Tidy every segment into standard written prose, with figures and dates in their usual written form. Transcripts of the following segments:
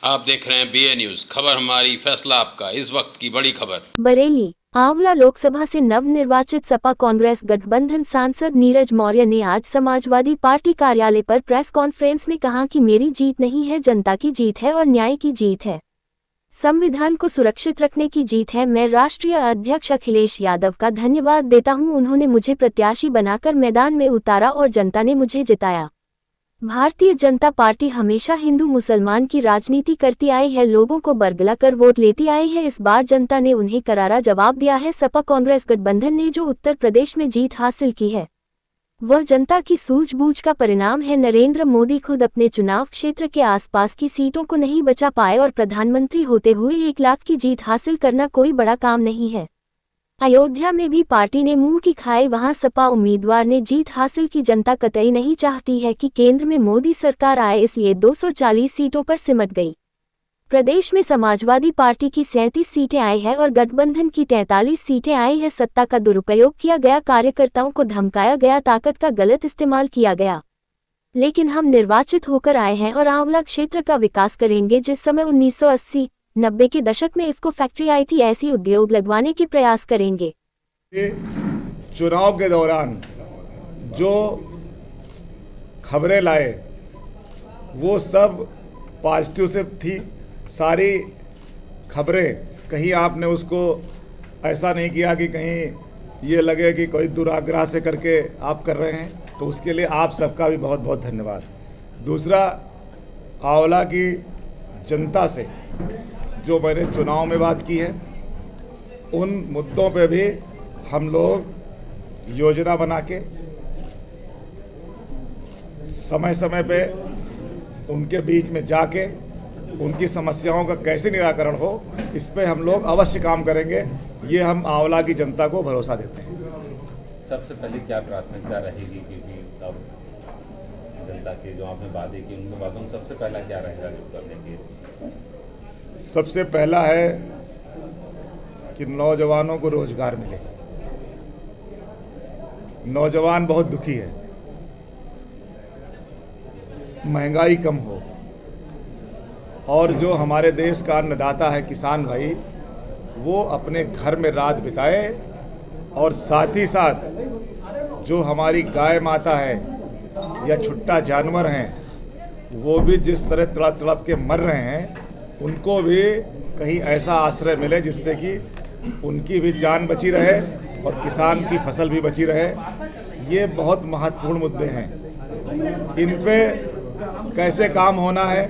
आप देख रहे हैं BA न्यूज, खबर हमारी फैसला आपका। इस वक्त की बड़ी खबर। बरेली आंवला लोकसभा से नवनिर्वाचित सपा कांग्रेस गठबंधन सांसद नीरज मौर्य ने आज समाजवादी पार्टी कार्यालय पर प्रेस कॉन्फ्रेंस में कहा कि मेरी जीत नहीं है, जनता की जीत है और न्याय की जीत है, संविधान को सुरक्षित रखने की जीत है। मैं राष्ट्रीय अध्यक्ष अखिलेश यादव का धन्यवाद देता हूं, उन्होंने मुझे प्रत्याशी बनाकर मैदान में उतारा और जनता ने मुझे जिताया। भारतीय जनता पार्टी हमेशा हिंदू मुसलमान की राजनीति करती आई है, लोगों को बरगला कर वोट लेती आई है। इस बार जनता ने उन्हें करारा जवाब दिया है। सपा कांग्रेस गठबंधन ने जो उत्तर प्रदेश में जीत हासिल की है वह जनता की सूझबूझ का परिणाम है। नरेंद्र मोदी खुद अपने चुनाव क्षेत्र के आसपास की सीटों को नहीं बचा पाए और प्रधानमंत्री होते हुए 1 लाख की जीत हासिल करना कोई बड़ा काम नहीं है। अयोध्या में भी पार्टी ने मुंह की खाई, वहां सपा उम्मीदवार ने जीत हासिल की। जनता कतई नहीं चाहती है कि केंद्र में मोदी सरकार आए, इसलिए 240 सीटों पर सिमट गई। प्रदेश में समाजवादी पार्टी की 37 सीटें आई है और गठबंधन की 43 सीटें आई है। सत्ता का दुरुपयोग किया गया, कार्यकर्ताओं को धमकाया गया, ताकत का गलत इस्तेमाल किया गया, लेकिन हम निर्वाचित होकर आए हैं और आंवला क्षेत्र का विकास करेंगे। जिस समय 1980-90 के दशक में इफ्को फैक्ट्री आई थी, ऐसी उद्योग लगवाने के प्रयास करेंगे। चुनाव के दौरान जो खबरें लाए वो सब पॉजिटिव से थी। सारी खबरें, कहीं आपने उसको ऐसा नहीं किया कि कहीं ये लगे कि कोई दुराग्रह से करके आप कर रहे हैं, तो उसके लिए आप सबका भी बहुत बहुत धन्यवाद। दूसरा, आंवला की जनता से जो मैंने चुनाव में बात की है, उन मुद्दों पे भी हम लोग योजना बना के समय समय पे उनके बीच में जाके उनकी समस्याओं का कैसे निराकरण हो, इस पे हम लोग अवश्य काम करेंगे। ये हम आंवला की जनता को भरोसा देते हैं। सबसे पहले क्या प्राथमिकता रहेगी, क्योंकि अब जनता के जो आपने वादे की उनके बातों में सबसे पहला क्या रहेगा जो करने के? सबसे पहला है कि नौजवानों को रोजगार मिले। नौजवान बहुत दुखी है, महंगाई कम हो, और जो हमारे देश का अन्नदाता है किसान भाई, वो अपने घर में रात बिताए, और साथ ही साथ जो हमारी गाय माता है या छुट्टा जानवर हैं, वो भी जिस तरह तड़प तड़प के मर रहे हैं, उनको भी कहीं ऐसा आश्रय मिले जिससे कि उनकी भी जान बची रहे और किसान की फसल भी बची रहे। ये बहुत महत्वपूर्ण मुद्दे हैं। इन पे कैसे काम होना है,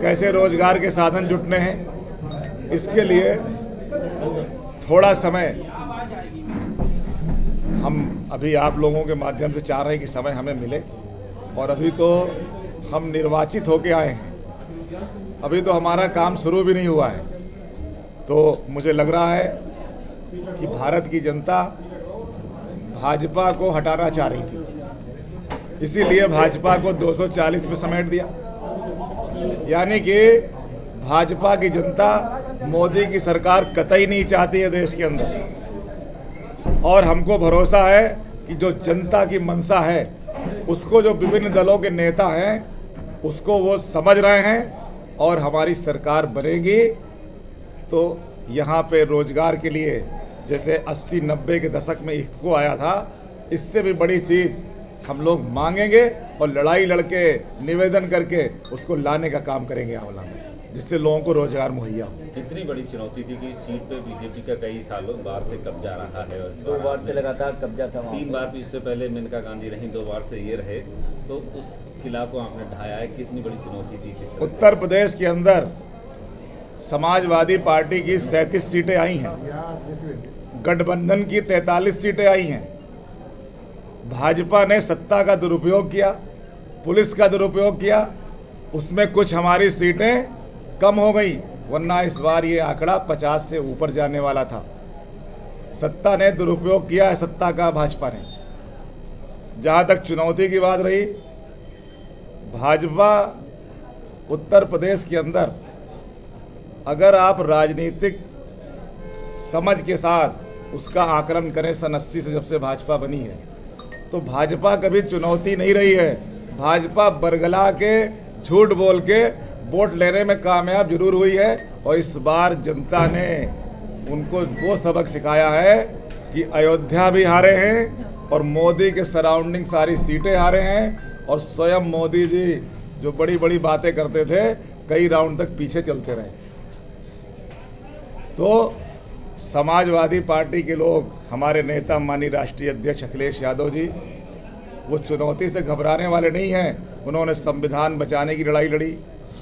कैसे रोजगार के साधन जुटने हैं, इसके लिए थोड़ा समय हम अभी आप लोगों के माध्यम से चाह रहे हैं कि समय हमें मिले। और अभी तो हम निर्वाचित होके आए हैं, अभी तो हमारा काम शुरू भी नहीं हुआ है। तो मुझे लग रहा है कि भारत की जनता भाजपा को हटाना चाह रही थी, इसीलिए भाजपा को 240 में समेट दिया। यानी कि भाजपा की जनता मोदी की सरकार कतई नहीं चाहती है देश के अंदर। और हमको भरोसा है कि जो जनता की मंशा है, उसको जो विभिन्न दलों के नेता हैं उसको वो समझ रहे हैं, और हमारी सरकार बनेगी तो यहाँ पे रोजगार के लिए जैसे 80-90 के दशक में इफ्को आया था, इससे भी बड़ी चीज़ हम लोग मांगेंगे और लड़ाई लड़के निवेदन करके उसको लाने का काम करेंगे आंवला में, जिससे लोगों को रोजगार मुहैया हो। इतनी बड़ी चुनौती थी कि सीट पे बीजेपी का कई सालों बार से कब्जा रहा है, और 2 बार से लगातार कब्जा था। 3 बार भी इससे पहले मेनका गांधी रही, 2 बार से ये रहे, तो उस किला को आपने ढाया है। कितनी बड़ी चुनौती थी? किस तरह? उत्तर प्रदेश के अंदर समाजवादी पार्टी की 37 सीटें आई हैं, गठबंधन की 43 सीटें आई हैं। भाजपा ने सत्ता का दुरुपयोग किया, पुलिस का दुरुपयोग किया, उसमें कुछ हमारी सीटें कम हो गई, वरना इस बार ये आंकड़ा 50 से ऊपर जाने वाला था। सत्ता ने दुरुपयोग किया है, सत्ता का भाजपा ने। जहाँ तक चुनौती की बात रही, भाजपा उत्तर प्रदेश के अंदर अगर आप राजनीतिक समझ के साथ उसका आकलन करें, सन 80 से जब से भाजपा बनी है, तो भाजपा कभी चुनौती नहीं रही है। भाजपा बरगला के, झूठ बोल के वोट लेने में कामयाब जरूर हुई है और इस बार जनता ने उनको वो सबक सिखाया है कि अयोध्या भी हारे हैं और मोदी के सराउंडिंग सारी सीटें हारे हैं और स्वयं मोदी जी जो बड़ी बड़ी बातें करते थे कई राउंड तक पीछे चलते रहे। तो समाजवादी पार्टी के लोग, हमारे नेता माननीय राष्ट्रीय अध्यक्ष अखिलेश यादव जी, वो चुनौती से घबराने वाले नहीं हैं। उन्होंने संविधान बचाने की लड़ाई लड़ी,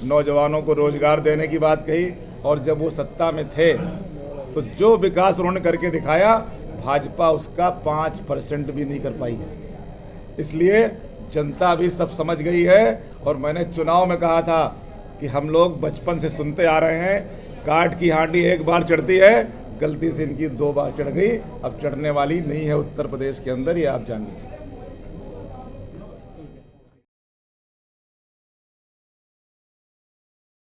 नौजवानों को रोजगार देने की बात कही और जब वो सत्ता में थे तो जो विकास उन्होंने करके दिखाया भाजपा उसका 5% भी नहीं कर पाई है। इसलिए जनता भी सब समझ गई है और मैंने चुनाव में कहा था कि हम लोग बचपन से सुनते आ रहे हैं, काठ की हांडी एक बार चढ़ती है, गलती से इनकी 2 बार चढ़ गई, अब चढ़ने वाली नहीं है उत्तर प्रदेश के अंदर, ये आप जान लीजिए।